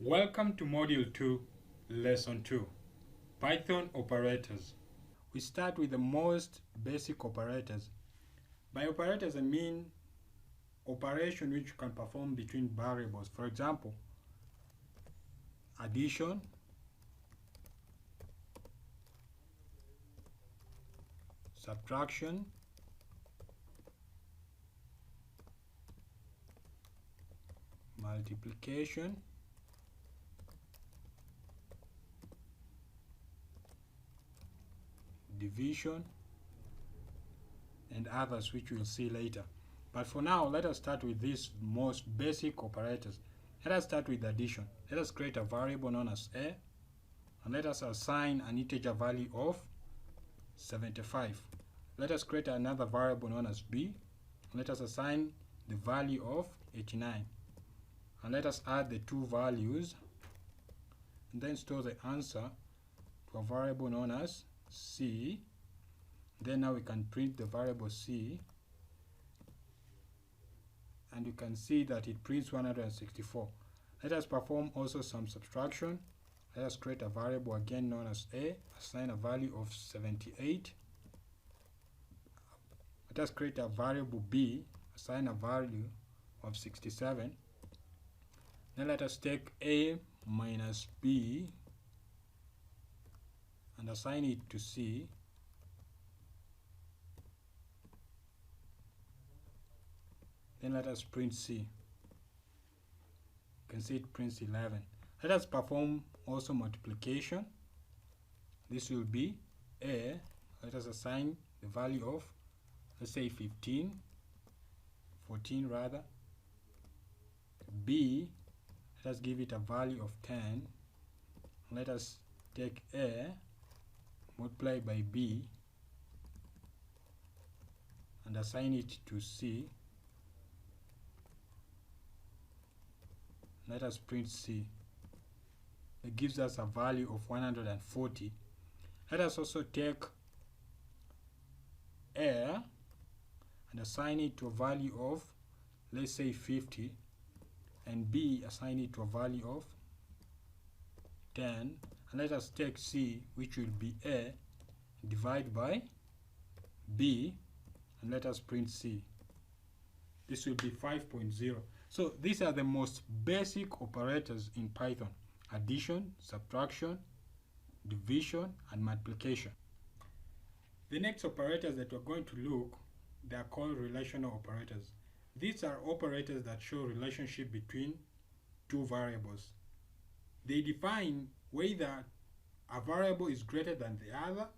Welcome to Module 2, Lesson 2, Python Operators. We start with the most basic operators. By operators, I mean operation which you can perform between variables. For example, addition, subtraction, multiplication, division, and others which we'll see later. But for now, let us start with these most basic operators. Let us start with addition. Let us create a variable known as a, and let us assign an integer value of 75. Let us create another variable known as b, and let us assign the value of 89. And let us add the two values, and then store the answer to a variable known as c. Then now we can print the variable c, and you can see that it prints 164. Let us perform also some subtraction. Let us create a variable again known as a, assign a value of 78. Let us create a variable b, assign a value of 67. Then let us take a minus b and assign it to c. Then let us print c. You can see it prints 11. Let us perform also multiplication. This will be a. Let us assign the value of, let's say 14 rather. B, let us give it a value of 10. Let us take a, multiply by b, and assign it to c. Let us print c. It gives us a value of 140. Let us also take a and assign it to a value of, let's say 50, and b, assign it to a value of 10. And let us take c, which will be a, divide by b, and let us print c. This will be 5.0. So these are the most basic operators in Python: addition, subtraction, division, and multiplication. The next operators that we're going to look, they are called relational operators. These are operators that show relationship between two variables. They define whether a variable is greater than the other,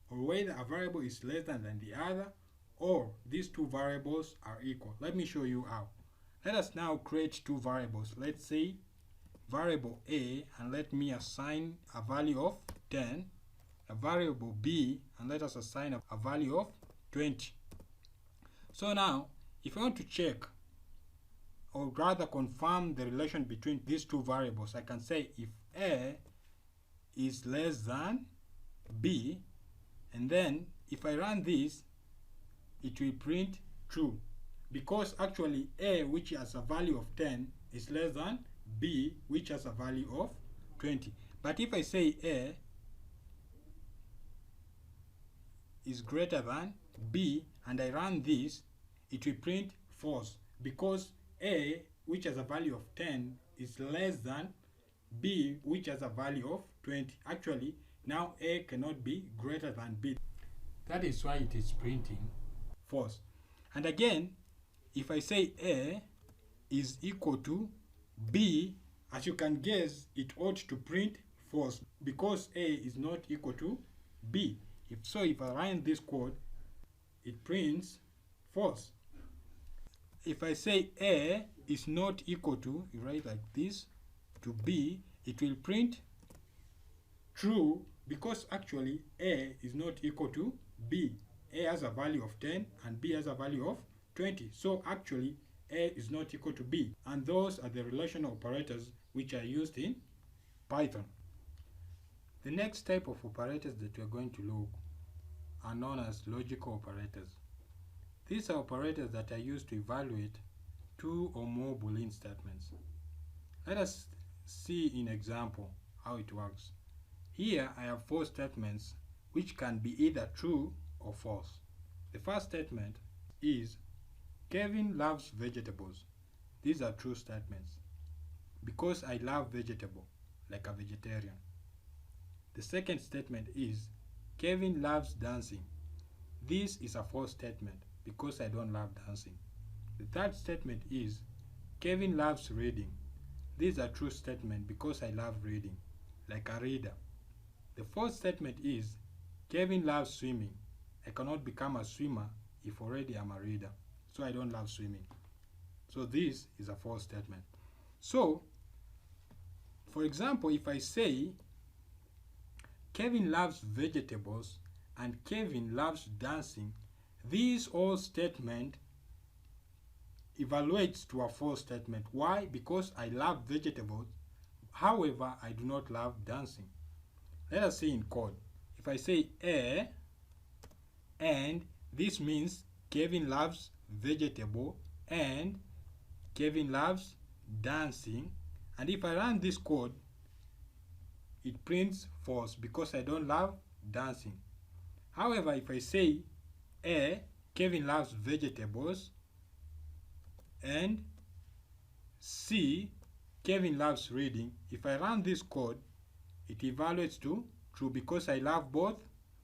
or whether a variable is less than the other, or these two variables are equal. Let me show you how. Let us now create two variables. Let's say variable a, and let me assign a value of 10, a variable b, and let us assign a value of 20. So now, if I want to check, or rather confirm the relation between these two variables, I can say if a is less than b, and then if I run this, it will print true, because actually a, which has a value of 10, is less than b, which has a value of 20. But if I say a is greater than b and I run this, it will print false, because a, which has a value of 10, is less than b, which has a value of 20. Actually, now a cannot be greater than b. That is why it is printing false. And again, if I say a is equal to b, as you can guess, it ought to print false, because a is not equal to b. If I run this code, it prints false. If I say a is not equal to, you write like this, to b, it will print true, because actually a is not equal to b. A has a value of 10 and b has a value of 20. So actually a is not equal to b. And those are the relational operators which are used in Python. The next type of operators that we are going to look are known as logical operators. These are operators that are used to evaluate two or more Boolean statements. Let us see in example how it works. Here I have four statements which can be either true or false. The first statement is Kevin loves vegetables. These are true statements because I love vegetable, like a vegetarian. The second statement is Kevin loves dancing. This is a false statement because I don't love dancing. The third statement is Kevin loves reading. This is a true statement because I love reading, like a reader. The fourth statement is Kevin loves swimming. I cannot become a swimmer if already I'm a reader, so I don't love swimming. So this is a false statement. So, for example, if I say Kevin loves vegetables and Kevin loves dancing, these all statement evaluates to a false statement. Why? Because I love vegetables, however, I do not love dancing. Let us say in code. If I say a, and this means Kevin loves vegetable and Kevin loves dancing, and if I run this code, it prints false because I don't love dancing. However, if I say A, Kevin loves vegetables, and C, Kevin loves reading, if I run this code, it evaluates to true because I love both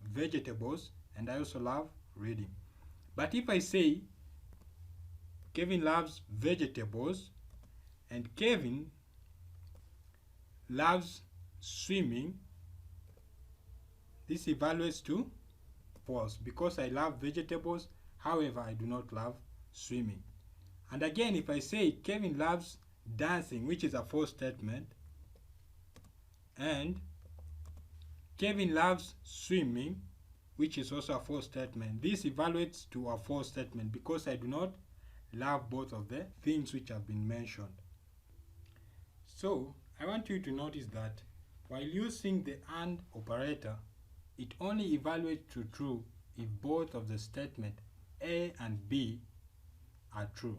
vegetables and I also love reading. But if I say Kevin loves vegetables and Kevin loves swimming, this evaluates to false because I love vegetables, however I do not love swimming. And again, if I say Kevin loves dancing, which is a false statement, and Kevin loves swimming, which is also a false statement, this evaluates to a false statement because I do not love both of the things which have been mentioned. So I want you to notice that while using the AND operator, it only evaluates to true if both of the statement A and B are true.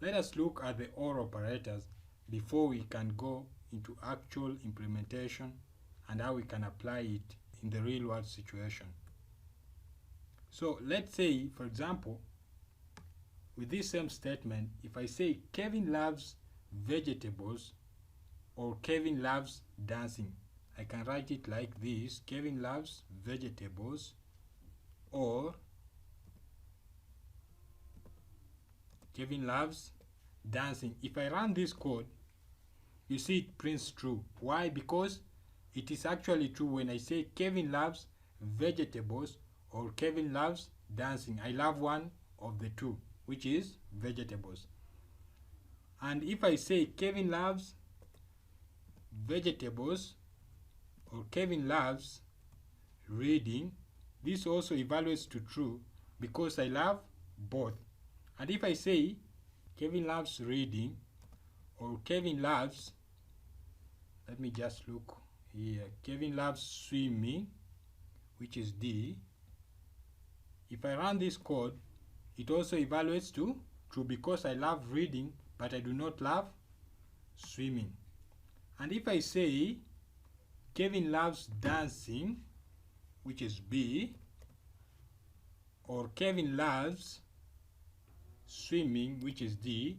Let us look at the OR operators before we can go into actual implementation and how we can apply it in the real world situation. So let's say, for example, with this same statement, if I say Kevin loves vegetables or Kevin loves dancing, I can write it like this: Kevin loves vegetables or Kevin loves dancing. If I run this code, you see it prints true. Why? Because it is actually true when I say Kevin loves vegetables or Kevin loves dancing. I love one of the two, which is vegetables. And if I say Kevin loves vegetables or Kevin loves reading, this also evaluates to true because I love both. And if I say Kevin loves reading or Kevin loves, let me just look here, Kevin loves swimming, which is D. If I run this code, it also evaluates to true because I love reading but I do not love swimming. And if I say Kevin loves dancing, which is B, or Kevin loves swimming, which is D,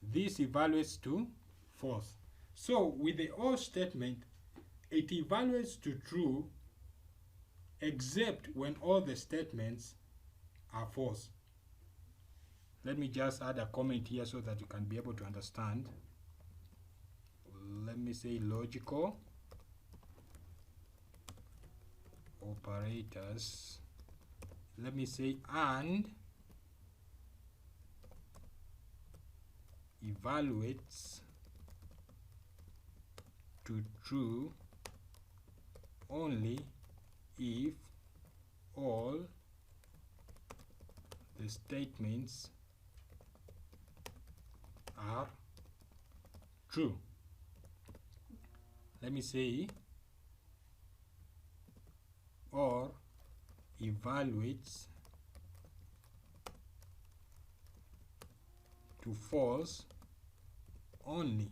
this evaluates to false. So with the OR statement, it evaluates to true except when all the statements are false. Let me just add a comment here so that you can be able to understand. Let me say logical operators. Let me say AND evaluates to true only if all the statements are true. Let me say OR evaluates to false only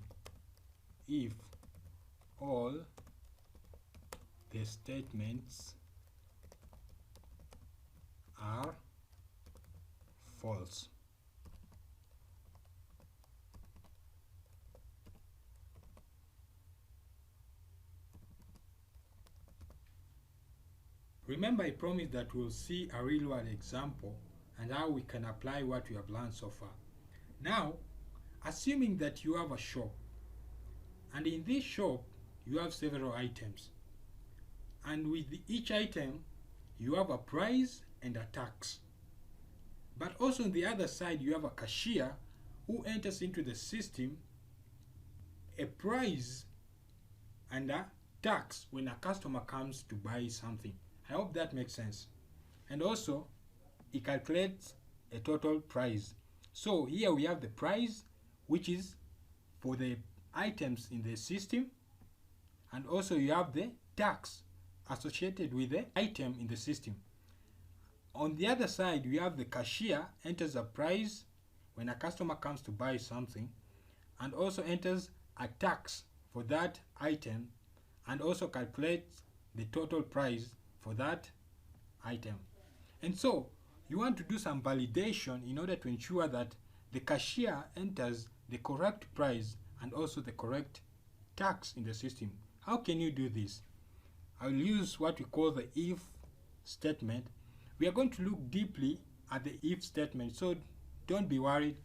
if all the statements are false. Remember, I promised that we'll see a real world example and how we can apply what we have learned so far. Now, assuming that you have a shop, and in this shop you have several items, and with each item you have a price and a tax. But also on the other side you have a cashier who enters into the system a price and a tax when a customer comes to buy something. I hope that makes sense. And also it calculates a total price. So here we have the price, which is for the items in the system, and also you have the tax associated with the item in the system. On the other side, we have the cashier enters a price when a customer comes to buy something, and also enters a tax for that item, and also calculates the total price for that item. And so you want to do some validation in order to ensure that the cashier enters the correct price and also the correct tax in the system. How can you do this? I will use what we call the if statement. We are going to look deeply at the if statement, so don't be worried.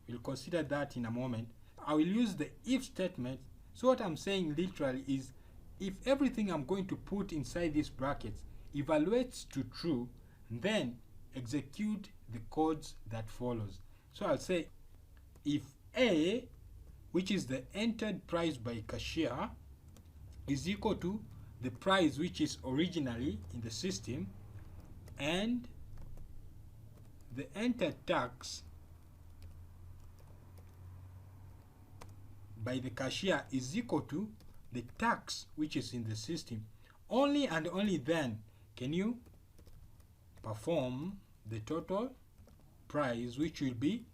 We'll consider that in a moment. I will use the if statement. So what I'm saying literally is, if everything I'm going to put inside these brackets evaluates to true, then execute the codes that follows. So I'll say if A, which is the entered price by cashier, is equal to the price which is originally in the system, and the entered tax by the cashier is equal to the tax which is in the system, only and only then can you perform the total price, which will be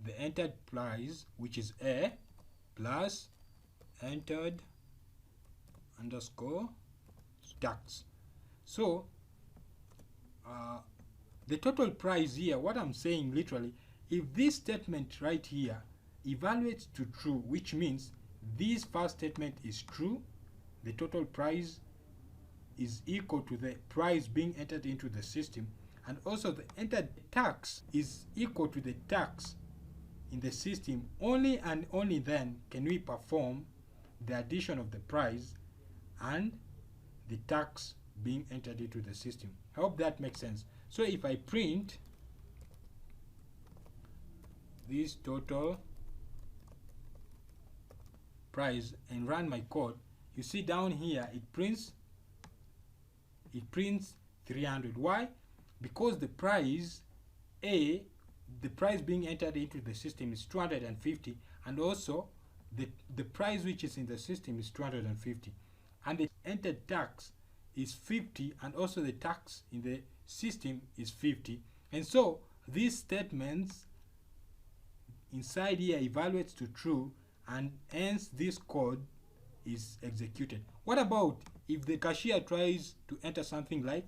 the entered price, which is A, plus entered underscore tax. So the total price here, what I'm saying literally, if this statement right here evaluates to true, which means this first statement is true, the total price is equal to the price being entered into the system, and also the entered tax is equal to the tax in the system, only and only then can we perform the addition of the price and the tax being entered into the system. I hope that makes sense. So if I print this total price and run my code, you see down here it prints 300. Why? Because the price A, the price being entered into the system is 250, and also the price which is in the system is 250, and the entered tax is 50, and also the tax in the system is 50. And so these statements inside here evaluates to true, and hence this code is executed. What about if the cashier tries to enter something like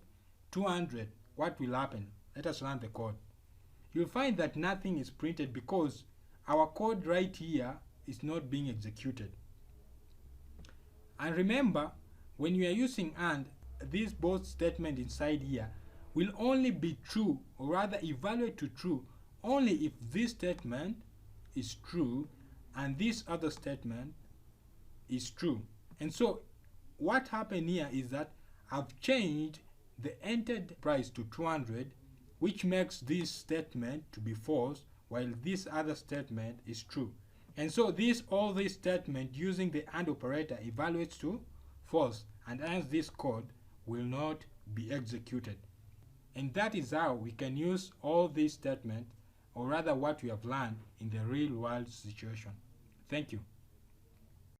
200? What will happen? Let us run the code. You'll find that nothing is printed because our code right here is not being executed. And remember, when you are using AND, this both statement inside here will only be true, or rather evaluate to true, only if this statement is true and this other statement is true. And so what happened here is that I've changed the entered price to 200, which makes this statement to be false, while this other statement is true. And so all this statement using the AND operator evaluates to false, and hence this code will not be executed. And that is how we can use all these statements, or rather what we have learned in the real world situation. Thank you.